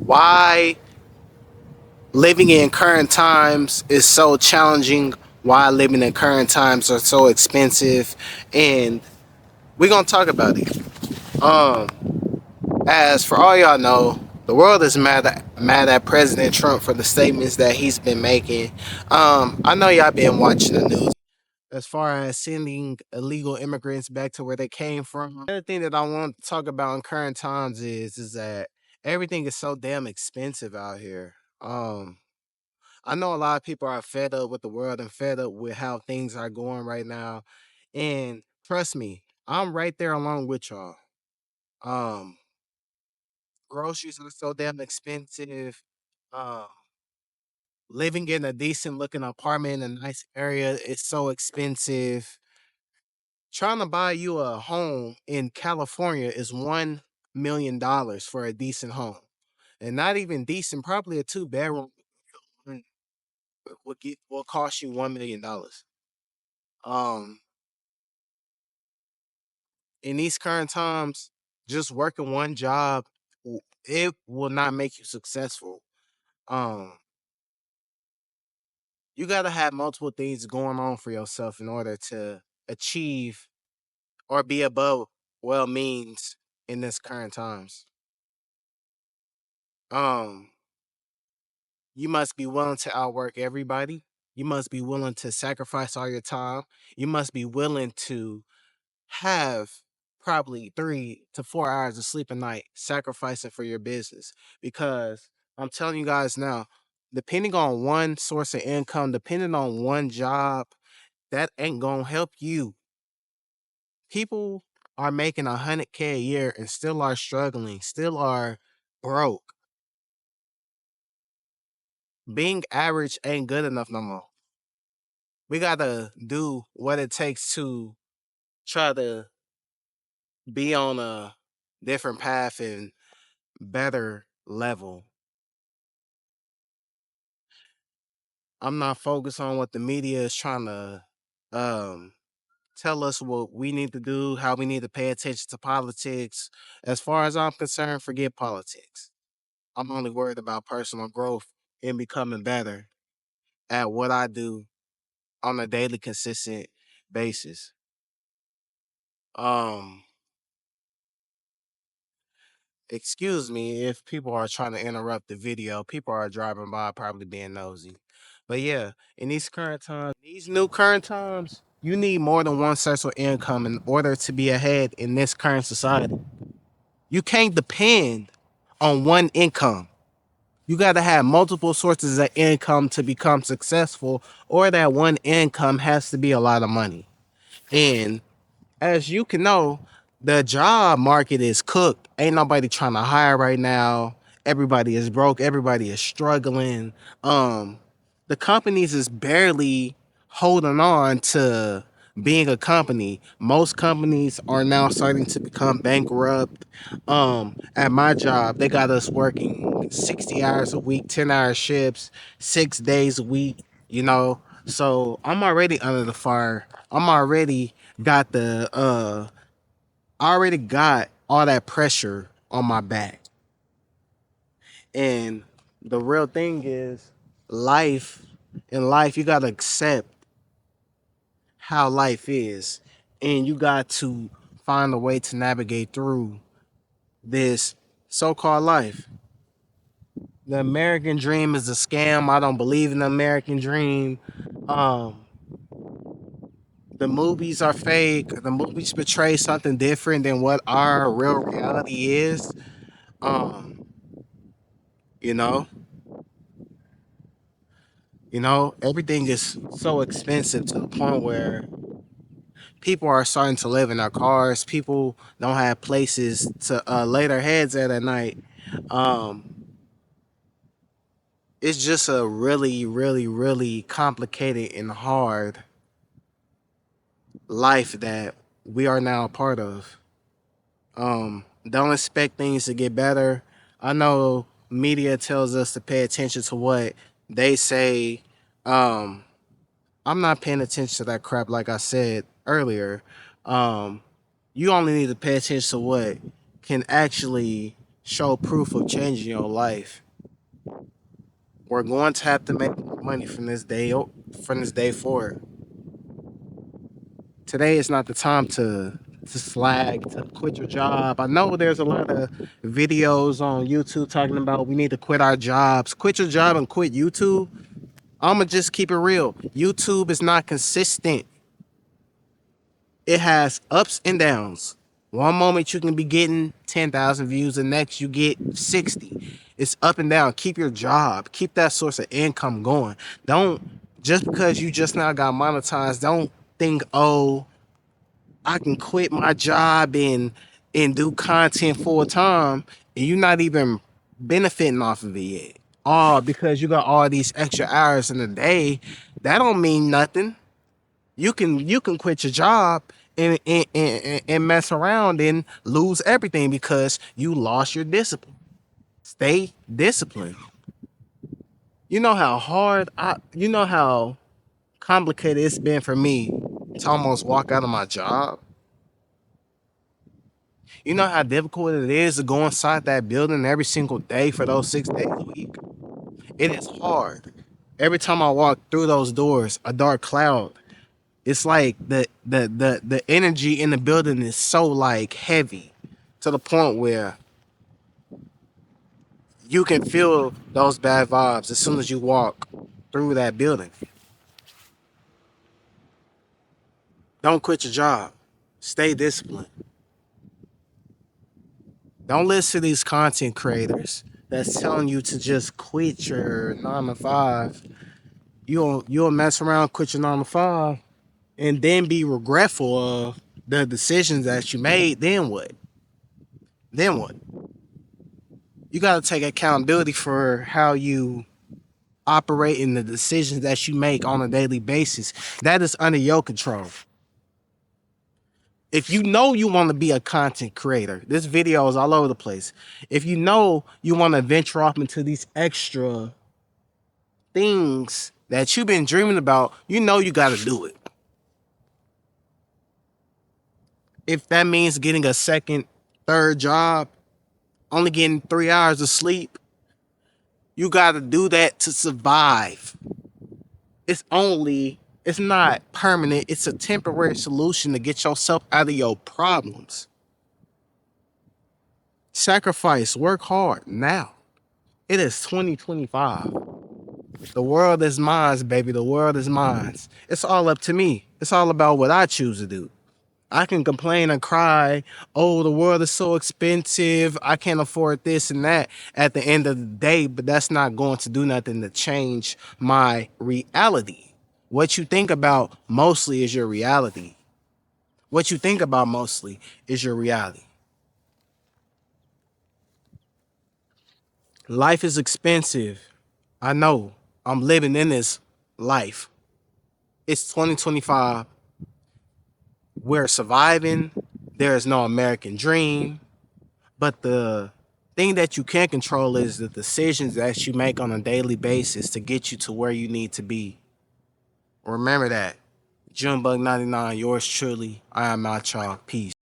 why living in current times is so challenging, why living in current times are so expensive, and we're gonna talk about it. Um, as for all y'all know, the world is mad at President Trump for the statements that he's been making. I know y'all been watching the news as far as sending illegal immigrants back to where they came from. The other thing that I want to talk about in current times is that everything is so damn expensive out here. I know a lot of people are fed up with the world and fed up with how things are going right now. And trust me, I'm right there along with y'all. Um, Groceries are so damn expensive. Um, Living in a decent looking apartment in a nice area is so expensive. Trying to buy you a home in California is $1 million for a decent home. And not even decent, probably a two-bedroom will cost you $1 million. Um in these current times, just working one job, it will not make you successful. Um, you gotta have multiple things going on for yourself in order to achieve or be above well means in this current times. Um, you must be willing to outwork everybody. You must be willing to sacrifice all your time. You must be willing to have probably 3 to 4 hours of sleep a night sacrificing for your business, because I'm telling you guys now, depending on one source of income, depending on one job, that ain't gonna help you. People are making 100K a year and still are struggling, still are broke. Being average ain't good enough no more. We gotta do what it takes to try to be on a different path and better level. I'm not focused on what the media is trying to um tell us what we need to do, how we need to pay attention to politics. As far as I'm concerned, forget politics. I'm only worried about personal growth and becoming better at what I do on a daily consistent basis. Um Excuse me if people are trying to interrupt the video. People are driving by, probably being nosy. But yeah, in these current times, these new current times, you need more than one source of income in order to be ahead in this current society. You can't depend on one income. You got to have multiple sources of income to become successful, or that one income has to be a lot of money. And as you can know, the job market is cooked. Ain't nobody trying to hire right now. Everybody is broke. Everybody is struggling. Um, the companies is barely holding on to being a company. Most companies are now starting to become bankrupt. At my job, they got us working 60 hours a week, 10-hour shifts, 6 days a week, you know. So I'm already under the fire. I'm already got the I already got all that pressure on my back. And the real thing is, life in life you got to accept how life is, and you got to find a way to navigate through this so-called life. The American dream is a scam. I don't believe in the American dream. Um the movies are fake. The movies portray something different than what our real reality is. Um, you know, everything is so expensive to the point where people are starting to live in their cars. People don't have places to lay their heads at night. Um, it's just a really, really, really complicated and hard life that we are now a part of. Don't expect things to get better. I know media tells us to pay attention to what they say. Um, I'm not paying attention to that crap like I said earlier. Um, you only need to pay attention to what can actually show proof of changing your life. We're going to have to make money from this day forward. Today is not the time to slag, to quit your job. I know there's a lot of videos on YouTube talking about we need to quit our jobs. Quit your job and quit YouTube. I'ma just keep it real. YouTube is not consistent. It has ups and downs. One moment you can be getting 10,000 views, the next you get 60. It's up and down. Keep your job. Keep that source of income going. Don't just because you just now got monetized, don't think, oh, I can quit my job and do content full time and you're not even benefiting off of it yet. Oh, because you got all these extra hours in the day, that don't mean nothing. You can quit your job and mess around and lose everything because you lost your discipline. Stay disciplined. You know how hard you know how complicated it's been for me to almost walk out of my job. You know how difficult it is to go inside that building every single day for those 6 days a week. It is hard. Every time I walk through those doors, a dark cloud. It's like the energy in the building is so like heavy to the point where you can feel those bad vibes as soon as you walk through that building. Don't quit your job. Stay disciplined. Don't listen to these content creators that's telling you to just quit your 9 to 5. You'll mess around, quit your 9 to 5, and then be regretful of the decisions that you made. Then what? Then what? You got to take accountability for how you operate in the decisions that you make on a daily basis. That is under your control. If you know you want to be a content creator, this video is all over the place. If you know you want to venture off into these extra things that you've been dreaming about, you know you got to do it. If that means getting a second, third job, only getting 3 hours of sleep, you got to do that to survive. It's not permanent. It's a temporary solution to get yourself out of your problems. Sacrifice, work hard now. It is 2025. The world is mine, baby. The world is mine. It's all up to me. It's all about what I choose to do. I can complain and cry, oh, the world is so expensive. I can't afford this and that at the end of the day, but that's not going to do nothing to change my reality. What you think about mostly is your reality. What you think about mostly is your reality. Life is expensive. I know. I'm living in this life. It's 2025. We're surviving. There is no American dream. But the thing that you can control is the decisions that you make on a daily basis to get you to where you need to be. Remember that. Junebug 99, yours truly. I am Macha. Peace.